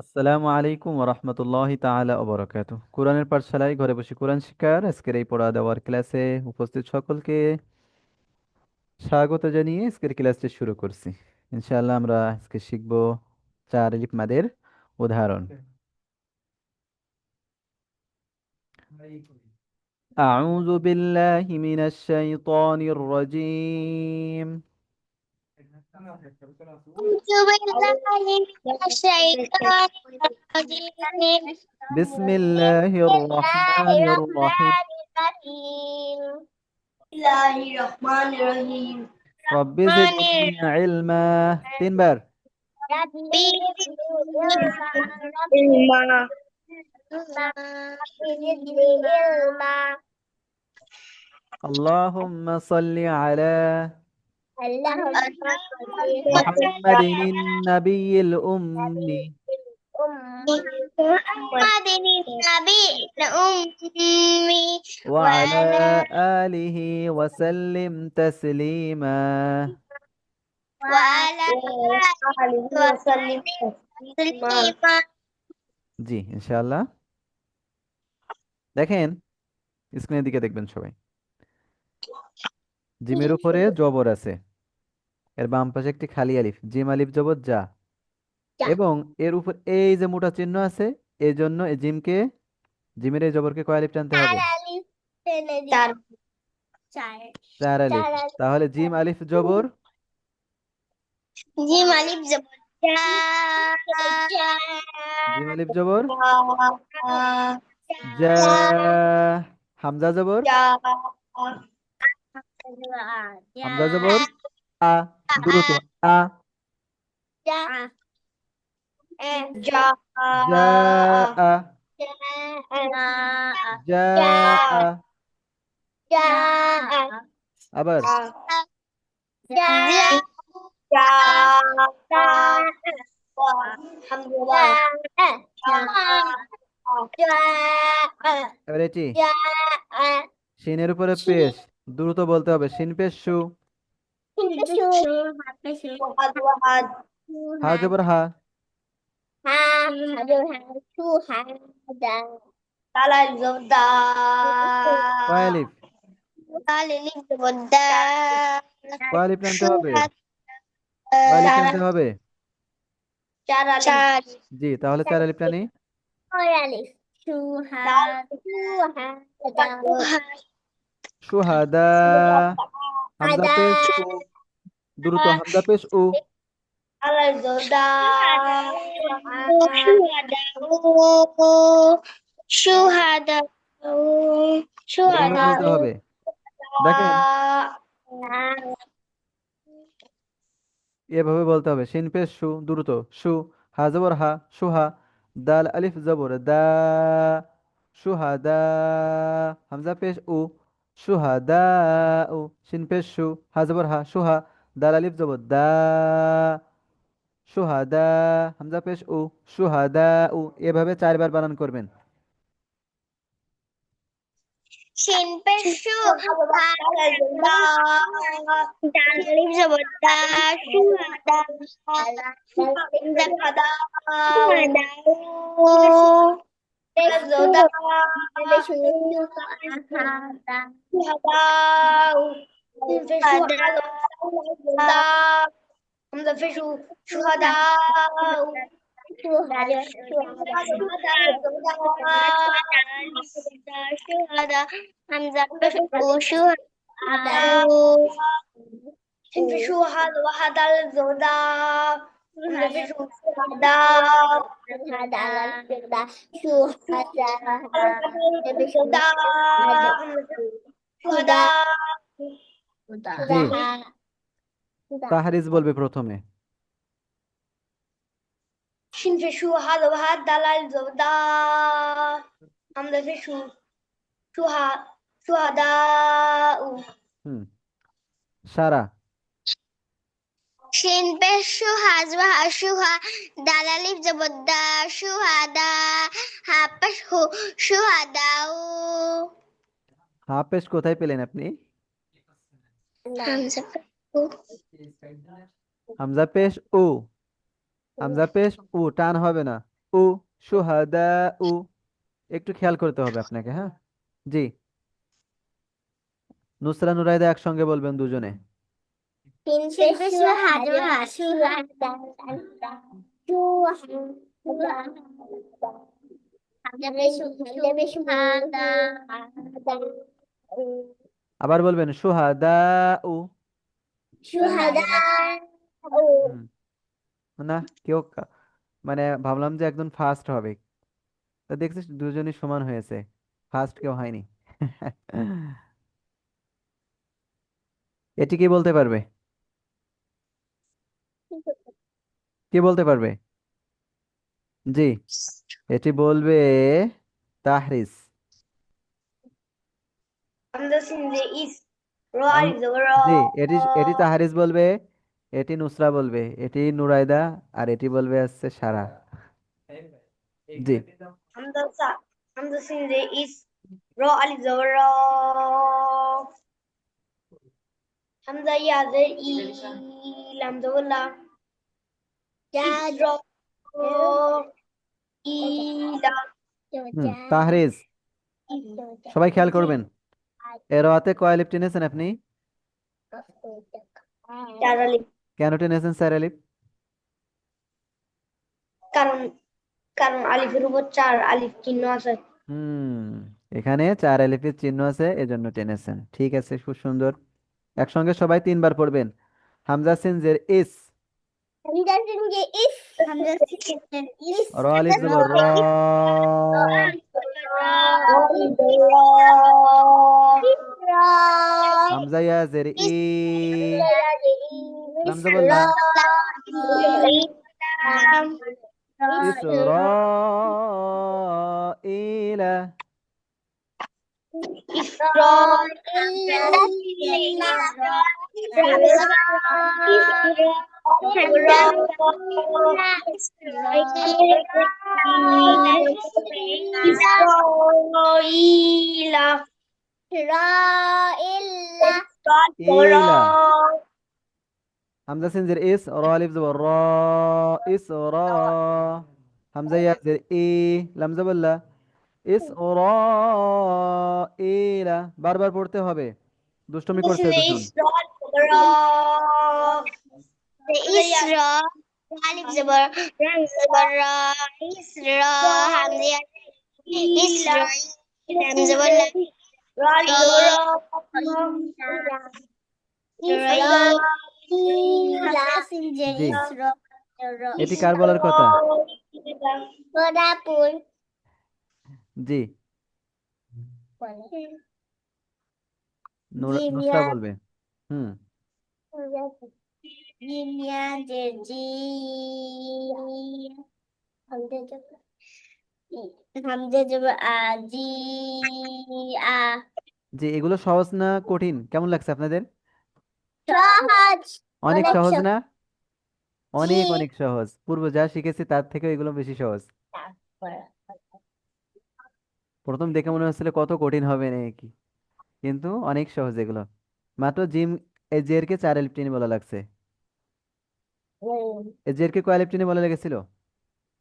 আসসালামু আলাইকুম ওয়া রাহমাতুল্লাহি তাআলা ওয়া বারাকাতুহু। কোরআনের পাঠশালায় ঘরে বসে কোরআন শিক্ষার আজকের এই পড়া দেওয়ার ক্লাসে উপস্থিত সকলকে স্বাগত জানিয়ে আজকের ক্লাসটি শুরু করছি। ইনশাআল্লাহ আমরা আজকে শিখব চার আলিফ মাদের উদাহরণ। আউযু বিল্লাহি মিনাশ শাইতানির রাজীম। أعوذ بالله من الشيطان الرجيم. বিসমিল্লাহির بسم الله রহমানির রহিম। الرحمن الرحيم. بسم الله الرحمن الرحيم. রব্বি الرحمن জিদনি ইলমা। তিনবার। ربي علما ربي زدني علما. اللهم صل على اللهم محمد النبي الأمي محمد النبي الأمي وعلى وعلى آله وسلم تسليما. وعلى آله وسلم تسليما. জি ইনশাআল্লাহ। দেখেন, স্ক্রিনের দিকে দেখবেন সবাই। জিমের উপরে জবর আছে, এর বাম পাশে একটি খালি আলিফ, জিম আলিফ জবর যা, এবং এর উপর এই যে মোটা চিহ্ন আছে, এই জন্য এই জিমের এই জবরকে কয় আলিফ টানতে হবে? চার চার আলিফ। চার আলিফ। তাহলে জিম আলিফ জবর, জিম আলিফ জবর জা। জিম আলিফ জবর জা যা, হামজা জবর, হামজা জবর আ, দ্রুত আ, জা যা আ, যা আ। আবার এবার এটি শিনের উপরে পেশ, দ্রুত বলতে হবে, শিন পেশ শু, হা জবর হা, কয় আলিফ? কয় আলিফ টানতে হবে? কয় আলিফ টানতে হবে? চার জি, তাহলে চার আলিফ টানি। আলিফ সুহাদা, হামজা পেশ উ, দ্রুত হামজা পেশ উ, শুহাদা এভাবে শুহাদা বলতে হবে। দেখেন, এভাবে বলতে হবে, শিন পেশ শু, দ্রুত শু, হা জবর হা, সুহা, দাল আলিফ জবর দা, সুহাদা, হামজা পেশ উ, সুহাদা উ, শিন পেশ শু, হা জবর হা, সুহা, দাল আলিফ জবর দা, সুহাদা, হামজা পেশ উ, সুহাদা উ। এভাবে চারবার বানান করবেন। শিন পেশু ডাল আলিফ জবর দা শুহাদা হামজা শুহাদা পেশু শুহাদা حمزة في شهداء شهداء حمزة في شهداء في شهداء وحد الزهداء حمزة في شهداء شهداء شهداء জি, شهداء তাহারিজ বলবে প্রথমে। شين في شو هذا وهذا دلال الزبداء حمزة في شو شهداء হুম, সারা, شين في شو هذا شوها دلال الزبداء شهداء حبش هو شهداء হাফেজ কোথায় পেলেন আপনি? حمزة হামজা পেশ উ, হামজা পেশ উ, টান হবে না, উ, শুহাদা উ। একটু খেয়াল করতে হবে আপনাকে, হ্যাঁ। জি, নুসরা নুরাইদা একসঙ্গে বলবেন দুজনে। সিন পেশ সুহাদা সুহাদা সুহাদা হামজা পেশ সুহাদা আবার বলবেন শুহাদা উ। সুহাদা হুম, না, কেউ মানে ভাবলাম যে একদম ফার্স্ট হবে, তা দেখছি দুজনই সমান হয়েছে, ফার্স্ট কেউ হয়নি। এটি কি বলতে পারবে? কি বলতে পারবে? জি, এটি বলবে তাহরিস। হামজা সিন যে ইস র আম আলিফ জবর র জি, এটি এটি তাহারিস বলবে, এটি নুসরা বলবে, এটি নুরাইদা, আর এটি বলবে হচ্ছে সারা। জি, হামজা সা হামজা সিন যে ইস র আলিফ জবর র হামজা ইয়া যে ই লাম জবর লা ইস র ইলা তাহরিস। সবাই খেয়াল করবেন, এর রাতে কয় আলিফ টেনেছেন আপনি? চার আলিফ কেন টেনেছেন 4 আলিফ? কারণ কারণ আলিফের উপর চার আলিফ চিহ্ন আছে। হুম, এখানে 4 আলিফের চিহ্ন আছে, এজন্য টেনেছেন। ঠিক আছে, খুব সুন্দর। একসঙ্গে সবাই 3 বার পড়বেন। হামজা সিন জের ইস, হামজা সিন যে ইস হামজা সিন যে ইস র আলিফ জবর র, হামজা ইয়া জের ই, লাম জবর লা, ইসরাঈলা। ইসরাঈলা ইলা, হামজা সিন জের ইস, র আলিফ জবর র, ইস র, হামজা ইয়া জের ই, লাম জবর লা, ইস র, ইলা। বারবার পড়তে হবে, দুষ্টুমি করছে দুজন। ইসরা আলিফ জবর রাম জবর রা ইসরা হামজা ইসরা রাম জবর লা জি, এটি কার বলার কথা? বরাপুর জি, নুসরা বলবে। হুম, জিনিয়া যে জি হামজা জবর আ জি আ জি, এগুলো সহজ না কঠিন, কেমন লাগছে আপনাদের? সহজ অনেক অনেক সহজ সহজ না? জি অনেক অনেক সহজ, পূর্ব যা শিখেছি তার থেকে এগুলো বেশি সহজ। প্রথম দেখে মনে হচ্ছিল কত কঠিন হবে নাকি, কিন্তু অনেক সহজ এগুলো। মাত্র জিম, এই জেরকে 4 আলিফ টেনে বলা লাগছে। এই জেরকে কয় আলিফ টেনে বলা লেগেছিল?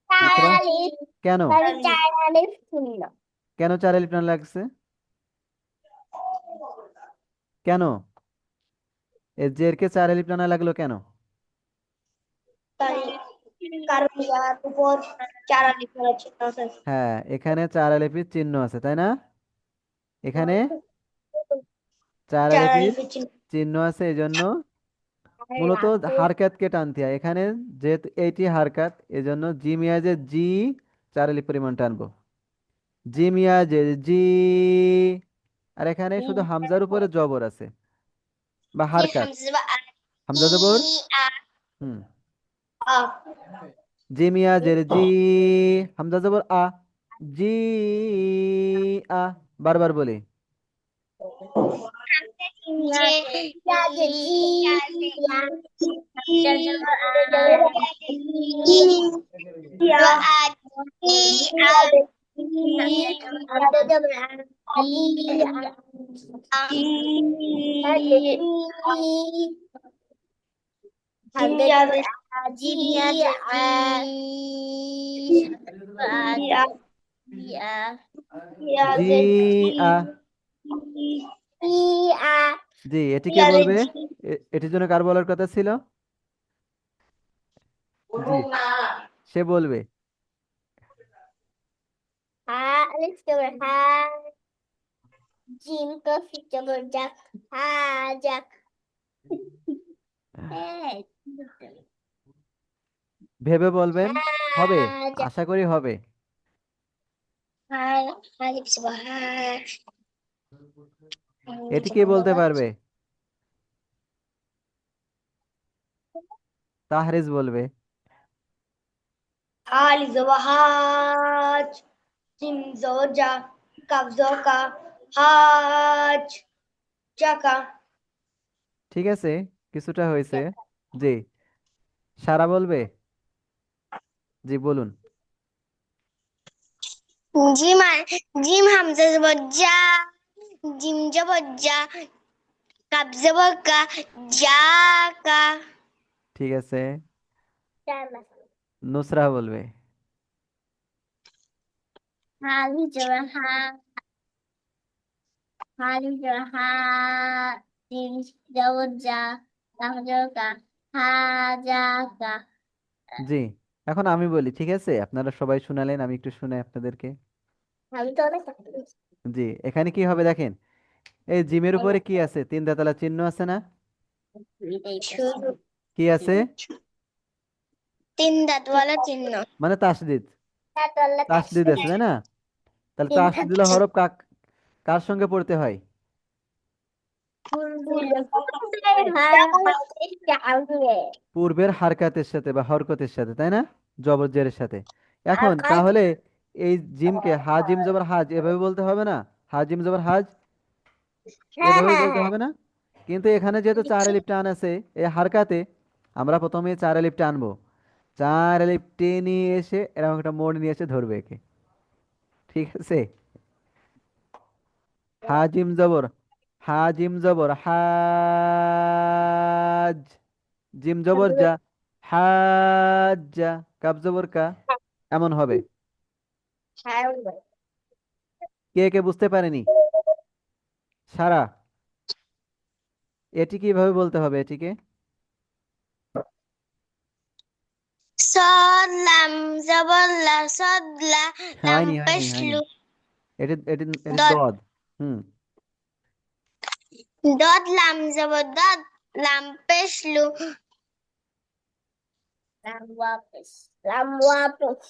নুসরা, তালিফ কেন? চার আলিফ শূন্য কেন 4 আলিফ টানা লাগছে? কেন এই জেরকে 4 আলিফ টানা লাগলো কেন? কারণ ইয়ার উপর চার আলিফ চিহ্ন আছে। হ্যাঁ, এখানে 4 আলিফের চিহ্ন আছে, তাই না? এখানে চার চার আলিফের আলিফের চিহ্ন চিহ্ন আছে, এই জন্য মূলত হারকাতকে টানতে হয় এখানে। যেহেতু এইটি হারকাত, এজন্য জি মিয়াজে জি 4 আলিফ পরিমাণ টানবো। জি মিয়াজে জি, আর এখানে শুধু হামজার উপরে জবর আছে বা হারকাত। হামজা বা আ হামজা ই জবর, আ হুম, আ জি মিয়াজের জি, হামজা জবর আ, জি আ। বারবার বলি। যে ইয়া যে জি ইয়া হামজা জবর আ ইয়া আ ই আ হামজা জবর আ ই হামজা জবর আ জি ইয়া জি ইয়া ইয়া জি জি আ। ইয়া জি, এটি কে ইয়া বলবে? জি এটির জন্য কার বলার কথা ছিল? জি, সে বলবে। হা আলিফ জবর হা জিম কফ জবর জাক হা জাক এই ভেবে বলবেন। হা হবে, জাক আশা করি হবে। হা আলিফ জবর হা এটি কে বলতে পারবে? তাহরিজ বলবে। আলিফ জবর হাজ জিম জবর জা কাফ জবর কা হাজ জাকা ঠিক আছে, কিছুটা হয়েছে। জি, সারা বলবে। জি, বলুন। জিম জিম হামজা জবর জা জিম জবর জা কাফ জবর কা জাকা ঠিক আছে, নুসরা বলবে। হালি জবর হা হালি জবর হা জিম জবর জা কাফ জবর কা হাজাকা জি, এখন আমি বলি, ঠিক আছে? আপনারা সবাই শুনালেন, আমি একটু শুনে আপনাদেরকে। আমি তো অনেক জি, এখানে কি হবে দেখেন। এই জিমের উপরে কি আছে? তিন দাঁতালা চিহ্ন আছে না? শুরু কি আছে? তিন দাঁতওয়ালা চিহ্ন মানে তাসদিদ। দাঁতওয়ালা তাসদিদ আছে, তাই না? তাহলে তিন তাসদিদুল হরফ কার সঙ্গে পড়তে হয়? পূর্বের হারকাতের সাথে বা হরকতের সাথে, তাই না? জবর জেরের সাথে। আর এখন কাল তাহলে এই জিমকে হাজিম জবর হাজ এভাবে বলতে হবে না? হাজিম জবর হাজ হ্যাঁ এভাবে হ্যাঁ বলতে হ্যাঁ হবে না? কিন্তু এখানে যেহেতু চার লিখছি আলিফ টান আছে এই হারকাতে, আমরা প্রথমে চার আলিফ টানবো। চার আলিফ টেনে এসে এরকম একটা মোড় নিয়ে এসে ধরবে একে। ঠিক আছে? হাজিম জবর হাজিম জবর হাজ, জিম জবর যা হাজ্জা, কাব জবর কা, এমন হবে। হ্যাঁ কে কে বুঝতে পারেনি? সারা, এটি কিভাবে বলতে হবে এটিকে? সলাম জবল্লা সদলা লাম হয়নি হয়নি হয়নি। পেশলু এটি এটি এটি দদ দদ। হুম। দদ লাম জবদ্দদ লাম পেশলু লাম ওয়াপিস লাম ওয়াপিস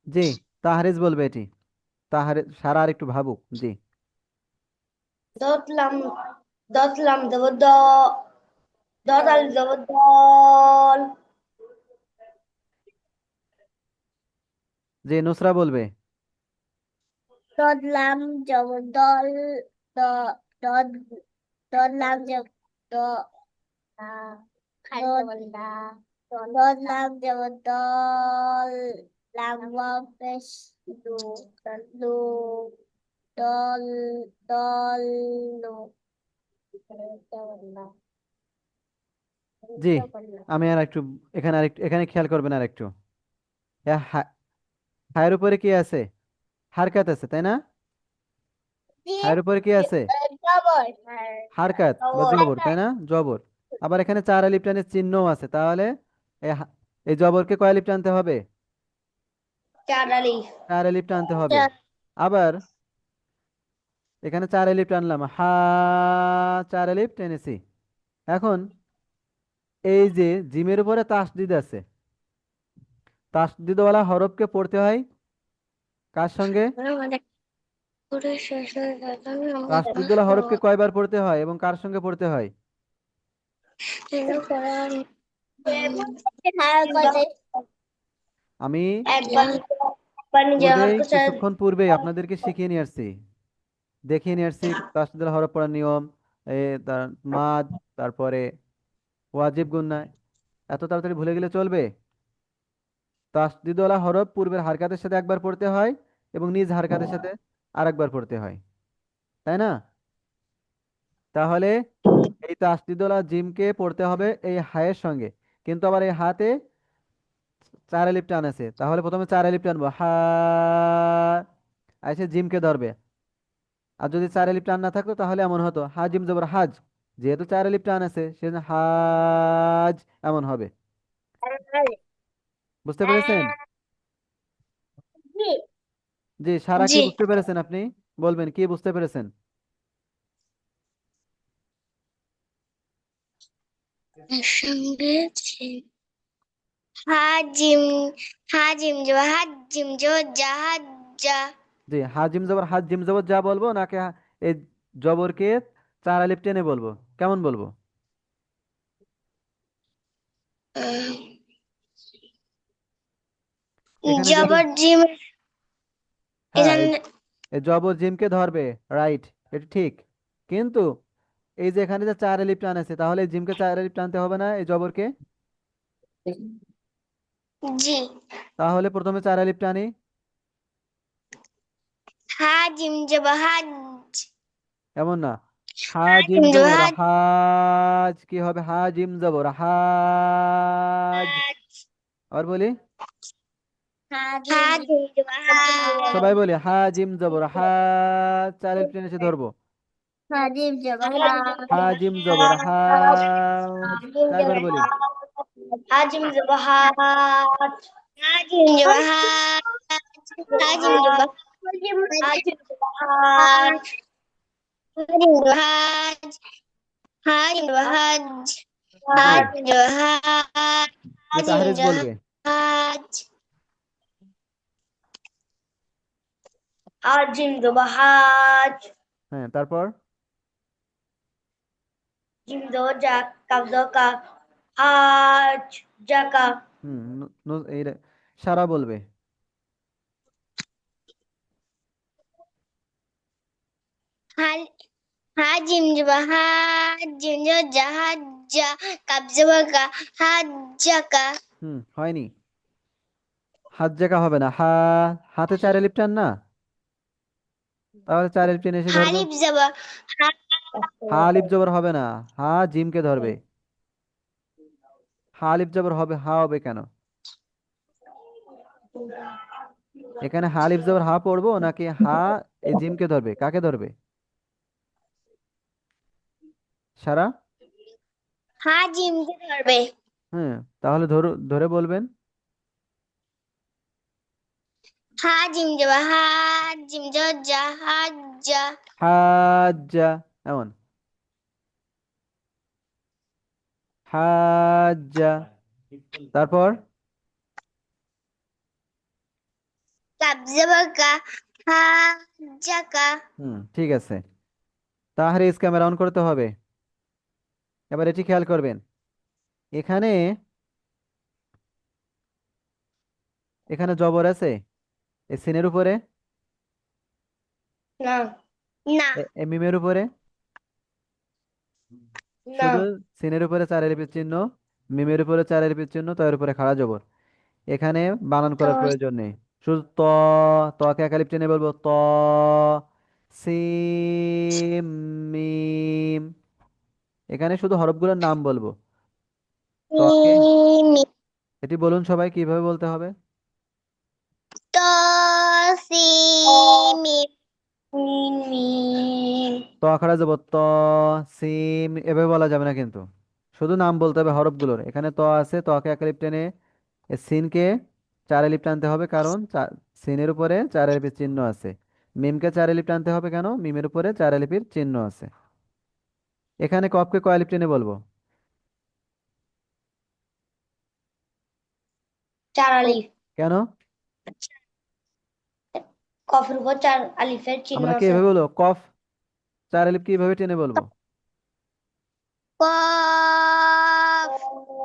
জি, তাহারিজ বলবে এটি। তাহারে সারা আর একটু ভাবুক। জি। দদ লাম জবদ্দ দদ আল জবদ্দল জি, নুসরা বলবে। দদ লাম জবদ্দল দ দদ দদ লাম জবদ্দ দদ লাম জবদ্দল লাম ওয়াপিস লু দল দল জি, আমি আর একটু এখানে আরেকটু এখানে খেয়াল করবেন আর একটু। হায়ের উপরে কি আছে? হারকাত আছে, তাই না? হায়ের উপরে কি আছে? জবর হারকাত বা জবর, তাই না? জবর। আবার এখানে চার আলিফ টানের চিহ্নও আছে, তাহলে এই এই জবরকে কয় আলিফ টানতে হবে? চার আলি চার আলিফ টানতে হবে। আবার এখানে চার আলিফ টানলাম, চার আলিফ টেনেছি। এখন এই যে জিমের উপরে তাসদিদ আছে, তাসদিদওয়ালা হরফকে পড়তে হয় কার সঙ্গে? পুরো শেষ হয়ে গেছে আমি তাসদিদওয়ালা হরফকে কয়বার পড়তে হয় এবং কার সঙ্গে পড়তে হয়? আমি একবার একবার নিজের পূর্বেই হরকত কিছুক্ষণ পূর্বেই আপনাদেরকে শিখিয়ে নিয়ে আসছি, দেখিয়ে নিয়ে আসছি তাসদিদওয়ালা হরফ পড়ার নিয়ম। তার মাদ, তারপরে ওয়াজিব গুন্না। এত তাড়াতাড়ি ভুলে গেলে চলবে? তাসদিদওয়ালা হরফ পূর্বের হারকাতের সাথে একবার পড়তে হয় এবং নিজ হারকাতের সাথে আরেকবার পড়তে হয়, তাই না? তাহলে এই তাসদিদওয়ালা জিমকে পড়তে হবে এই হায়ের সঙ্গে, কিন্তু আবার এই হাতে চার আলিফ টান আছে, তাহলে প্রথমে চার আলিফ টানবো, হা। এসে জিমকে ধরবে। আর যদি চার আলিফ টান না থাকতো তাহলে এমন হতো, হা জিম জবর হাজ। যেহেতু চার আলিফ টান আছে সেজন্য হাজ এমন হবে। বুঝতে পেরেছেন? জি। জি, সারা কি জি। বুঝতে পেরেছেন আপনি? বলবেন কি বুঝতে পেরেছেন? সঙ্গে হাজিম, হাজিম জো, হাজিম জো, জাহাজ যা। জি, হা জিম জবর হাজ জিম জবর যা বলবো, নাকি এই জবরকে চার আলিফ টেনে বলবো? কেমন বলবো? এখানে যেহেতু, জবর জিম হ্যাঁ, এখানে। এই জবর জিমকে ধরবে, রাইট, এটা ঠিক। কিন্তু এই যে এখানে যে চার আলিফ টান আছে, তাহলে এই জিমকে চার আলিফ টানতে হবে না এই জবরকে? জি। তাহলে প্রথমে চার আলিফ টানি। হাজিম জবর হাজ, এমন না, হা জিম হাজিম জবর জবর হাজ, হাজ, কি হবে, হা জিম জবর হাজ। আর বলি, হাজিম জবর হাজ, সবাই বলি, হা জিম জবর হাজ, চার আলিফ টেনে এসে ধরবো, হাজিম জবর হাজ, হা জিম জবর হাজ। হাজিম চারবার জবর বলি, হাজ, হাজিম জবর হাজ, হাজিম জবর হাজ, হাজিম জবর হাজিম জবর হাজ, হাজিম জবর হাজ, হাজিম জবর হাজ, জি, হাজিম জবর হাজ, যে হাজিম তাহরিজ জবর বলবে। হাজ, হাজিম জবর হাজ, হ্যাঁ, তারপর জিম জবর জা, কাব জবর কা, হাজ জাকা। হুম, এই সারা বলবে। হাল, হাজিম জবর হাজ, জিম জবর জাহাজ যা, কাব জবর কা, হাজ জাকা। হয়নি, হাত জায়গা হবে না, হাতে চার আলিফ টান না, তাহলে চার আলিফ টেনে এসে ধরবে। হালিফ জবর হা, হা আলিফ জবর হবে না, হা জিমকে ধরবে। হা আলিফ জবর হবে, হা হবে কেন? এখানে হা আলিফ জবর হা পড়বো, নাকি হা এই জিমকে ধরবে? কাকে ধরবে? সারা। হাজিমকে ধরবে। হ্যাঁ, তাহলে ধরে বলবেন। হাজিম জবর হাজ, জিম জবর জাহাজ যা, হাজ্জা, এমন, হাজ্জা। তারপর কাব জবর কা, হাজ জাকা। ঠিক আছে, তাহলে ক্যামেরা অন করতে হবে। এবার এটি খেয়াল করবেন, এখানে এখানে জবর আছে এই সিনের উপরে, না, না, মিমের উপরে। না। শুধু সিনের উপরে চার আলিফের চিহ্ন, মিমের উপরে চার আলিফের চিহ্ন, তার উপরে খাড়া জবর। এখানে বানান তো করার প্রয়োজন নেই। শুধু তকে এক আলিফ টেনে বলবো, সিম মিম। এখানে শুধু হরফগুলোর নাম বলবো। তকে, মিমি, এটি বলুন সবাই কিভাবে বলতে হবে। তো সি মিম, মিম মিম। ত খাড়া জবর ত, সিম, এভাবে বলা যাবে না কিন্তু, শুধু নাম বলতে হবে হরফগুলোর। এখানে ত আছে, তকে এক আলিফ টেনে সিনকে চার আলিফ টানতে হবে, কারণ সিনের উপরে চার আলিফের চিহ্ন আছে। মিমকে চার আলিফ টানতে হবে, কেন? মিমের উপরে চার আলিফের চিহ্ন আছে। এখানে কফকে কয় আলিফ টেনে বলবো? চার আলিফ। কেন? কফের উপর চার আলিফের চিহ্ন আমরা কি আছে। এভাবে বলবো কফ চার আলিফ কিভাবে টেনে বলবো? কফ,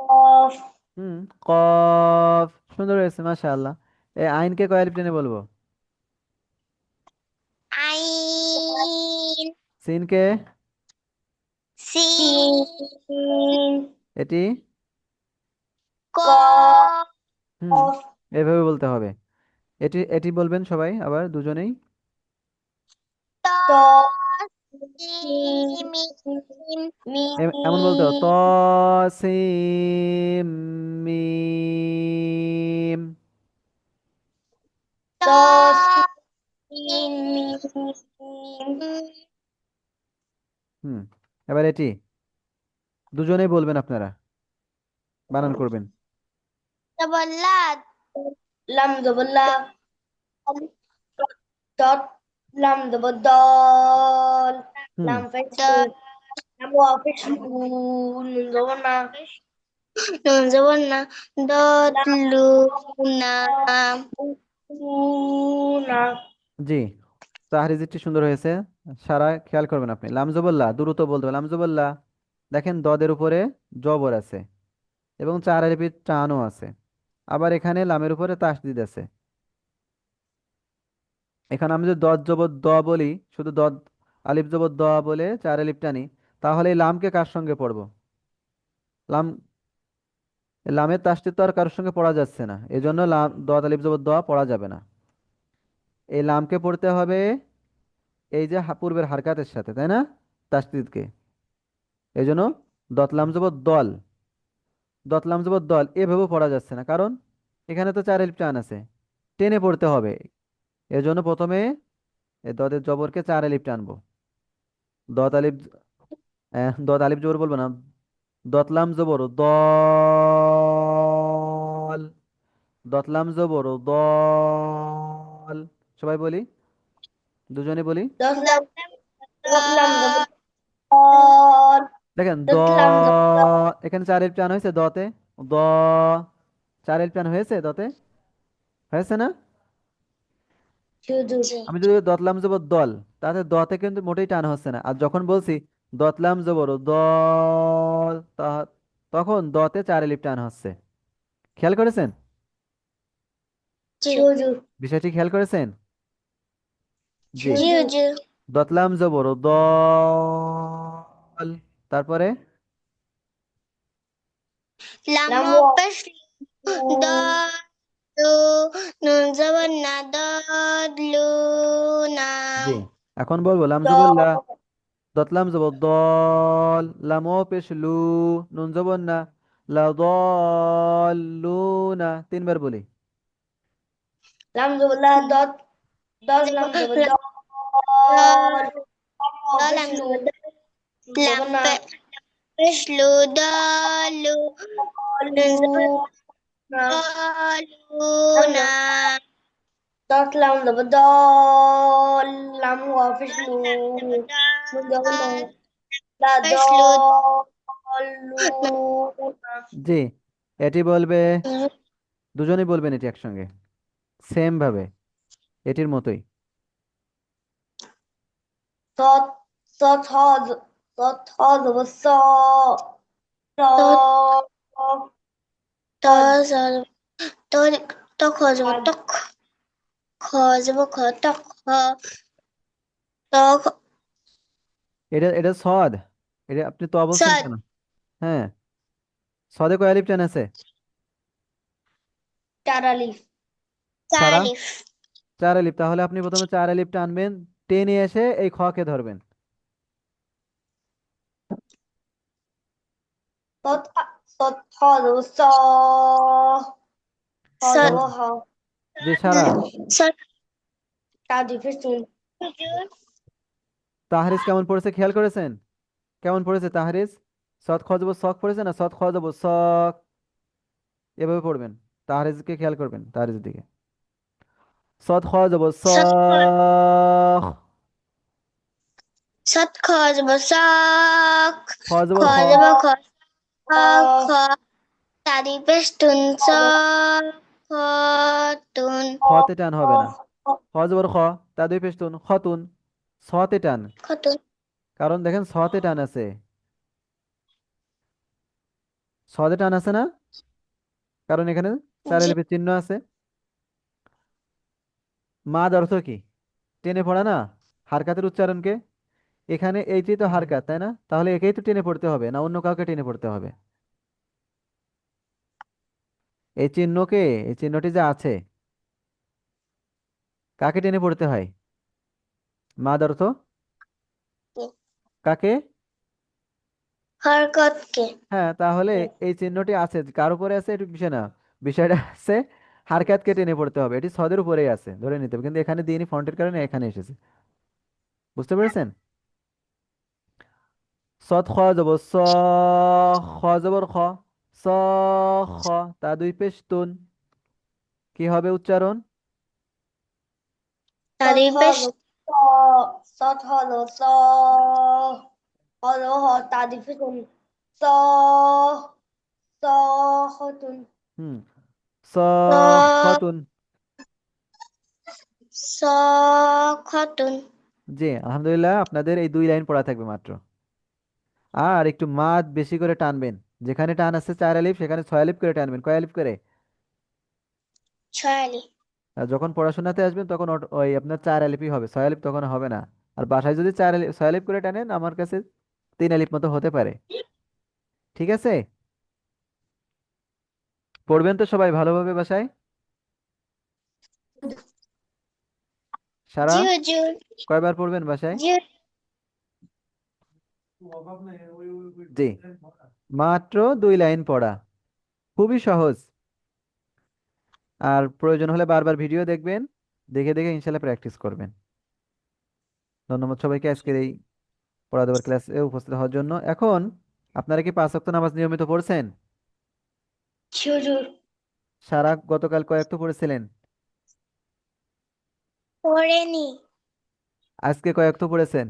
কফ, হুম, কফ, সুন্দর হয়েছে, মাশাআল্লাহ। এই আইনকে কয় আলিফ টেনে বলবো? আইন, সিনকে, সিন, এটি, কফ, হুম, এভাবে বলতে হবে। এটি এটি বলবেন সবাই আবার দুজনেই। ত, মিম এমন বলতে হবে ত মিম সিম মিম। ত সিন মিম হুম, এবার এটি দুজনেই বলবেন আপনারা, বানান করবেন। জবরলাদ লাম জবরলা dot lam double dot হুম, lam face dot lam office nun jawan na nun jawan na dot luna luna জি, তাহরিজটি সুন্দর হয়েছে। সারা খেয়াল করবেন আপনি, লামজুবল্লাহ দ্রুত বলতে হবে, লামজুবল্লাহ। দেখেন দদের উপরে জবর আছে এবং চার আলিফের টানও আছে। আবার এখানে লামের উপরে তাসদিদ আছে। এখানে আমি যদি দদ জবর দ বলি, শুধু দদ আলিফ জবর দ বলে চার আলিফ টানি, তাহলে এই লামকে কার সঙ্গে পড়বো? লাম, লামের তাসদিদ তো আর কারোর সঙ্গে পড়া যাচ্ছে না, এই জন্য লাম দদ আলিফ জবর দ পড়া যাবে না। এই লামকে পড়তে হবে এই যে পূর্বের হারকাতের সাথে, তাই না? তাসদিদকে, এই জন্য দতলাম জবর দল, দতলাম জবর দল এভাবে পড়া যাচ্ছে না, কারণ এখানে তো চার আলিফ টান আছে, টেনে পড়তে হবে। এজন্য প্রথমে এই দদের জবরকে চার আলিফ টানবো। দত আলিফ, দত আলিফ জবর বলবো না, দতলাম জবর দল, দতলাম জবর দল। সবাই বলি, দুজনে বলি। dot lam double dot দেখেন দ, dot lam double dot এখানে চার আলিফ টান হয়েছে দতে, দ, চার আলিফ টান হয়েছে দতে, হয়েছে না? শুধু আমি যদি দতলাম জবর দল, তাতে দতে কিন্তু মোটেই টান হচ্ছে না। আর যখন বলছি দতলাম জবর দল, তখন দতে চার আলিফ টান হচ্ছে। খেয়াল করেছেন? শুধু বিষয়টি খেয়াল করেছেন? জি, জি জি দতলাম জবর দল, তারপরে lam office dot lu nun jawan na dot luna জি, এখন বলবো লাম জবর লা, দতলাম জবর দল, লামও পেশ লু, নুন জবর না, লা দল্লুনা, তিনবার বলি। lam double dot dot lam double dot lam double lam office lu dot lu nun jawan dot luna dot lam double dot lam office lu nun jawan la dot luna জি, এটি বলবে, দুজনেই বলবেন এটি একসঙ্গে, সেম ভাবে, এটির মতোই। صاد صاد هذا صاد هذا والصاء صاد صاد تخرج خرج تخ تخ এটা এটা সদ, এটা আপনি তো বলছেন صاد কেন? হ্যাঁ, সদে কয় আলিফ টান আছে? تعرف সারা تعرف চার আলিফ, তাহলে আপনি প্রথমে চার আলিফ টানবেন, টেনে এসে এই খ কে ধরবেন। صاد صاد هذا والصاء هذا হুম, وها জি সারা, صاد تعرف اسم তাহরিজ কেমন পড়েছে খেয়াল করেছেন? কেমন পড়েছে তাহরিজ? সৎ খ যাব শখ পড়েছে না, সৎ খ যাব শখ, এভাবে পড়বেন। তাহরিজকে খেয়াল করবেন, তাহরিজের দিকে। সৎ খ যাব صاد শখ, صاد خرج بساق খ যাব খ, خرج بخ خ تعرف اسم صاد خاتون খতে টান হবে না। খ যাব খ, তা দুই পেশতুন খতুন, ছতে টান, خاتون কারণ দেখেন ছতে টান আছে, ছতে টান আছে না, কারণ এখানে চার জি এলিফের চিহ্ন আছে। মাদ অর্থ কি? টেনে পড়া না, হারকাতের উচ্চারণকে। এখানে এইটি তো হারকাত, তাই না? তাহলে একেই তো টেনে পড়তে হবে না, অন্য কাউকে টেনে পড়তে হবে? এই চিহ্নকে, এই চিহ্নটি যে আছে, কাকে টেনে পড়তে হয়? মাদ অর্থ কাকে? হরকতকে। হ্যাঁ, তাহলে এই চিহ্নটি আছে কার উপরে আছে এটা বিষয় না, বিষয়টা আছে হারকাতকে টেনে পড়তে হবে, এটি সদের উপরেই আছে ধরে নিতে হবে, কিন্তু এখানে দিয়ে ফন্টের কারণে এখানে এসেছে। বুঝতে পেরেছেন? সদ খ জবর স, খ জবর খ, স, খ, তা দুই পেশ তুন, কি হবে উচ্চারণ? তারই পেশ। সৎ হলো স, হলো হ, তারিফুন স, স হতুন। হুম, স, স, খতুন। স, খতুন। জি আলহামদুলিল্লাহ, আপনাদের এই 2 লাইন পড়া থাকবে মাত্র। আর একটু মাদ বেশি করে টানবেন, যেখানে টান আছে 4 আলিফ সেখানে 6 আলিফ করে টানবেন। কয় আলিফ করে? ছয়ালি। আর যখন পড়াশোনাতে আসবেন তখন ওই আপনার 4 আলিফই হবে, 6 আলিফ তখন হবে না। আর বাসায় যদি 4 আলিফ 6 আলিফ করে টানেন আমার কাছে 3 আলিফ মতো হতে পারে। ঠিক আছে? পড়বেন তো সবাই ভালোভাবে বাসায়? সারা জি হুজুর। কয়বার পড়বেন বাসায়? জি। জি, মাত্র 2 লাইন পড়া, খুবই সহজ। আর প্রয়োজন হলে বারবার ভিডিও দেখবেন, দেখে দেখে ইনশাল্লাহ প্র্যাকটিস করবেন। ধন্যবাদ সবাইকে আজকের এই পড়া দেওয়ার ক্লাসে উপস্থিত হওয়ার জন্য। এখন আপনারা কি 5 ওয়াক্ত নামাজ নিয়মিত পড়ছেন? জি হুজুর। সারা গতকাল কয় ওয়াক্ত পড়েছিলেন? পড়েনি। আজকে কয় ওয়াক্ত পড়েছেন?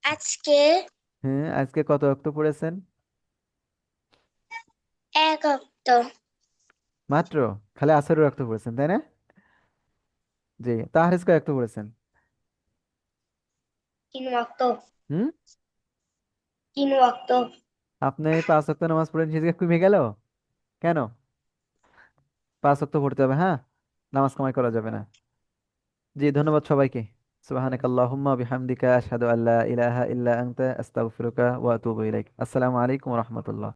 আজকে হ্যাঁ, আজকে কত ওয়াক্ত পড়েছেন? এক অক্ত। মাত্র? খালি আসরের ওয়াক্ত পড়েছেন তাই না? জি, তাহরিজ কয় ওয়াক্ত পড়েছেন? 3 ওয়াক্ত। হুম, 3 ওয়াক্ত। আপনি 5 ওয়াক্ত নামাজ পড়েন সেদিকে কমে গেল কেন? 5 ওয়াক্ত পড়তে হবে, হ্যাঁ, নামাজ কামাই করা যাবে না। জি ধন্যবাদ সবাইকে। সুবহানাকাল্লাহুম্মা বিহামদিকা আশহাদু আল্লা ইলাহা ইল্লা আনতা আস্তাগফিরুকা ওয়া আতুবু ইলাইক। আসসালামু আলাইকুম ওয়া রাহমাতুল্লাহ।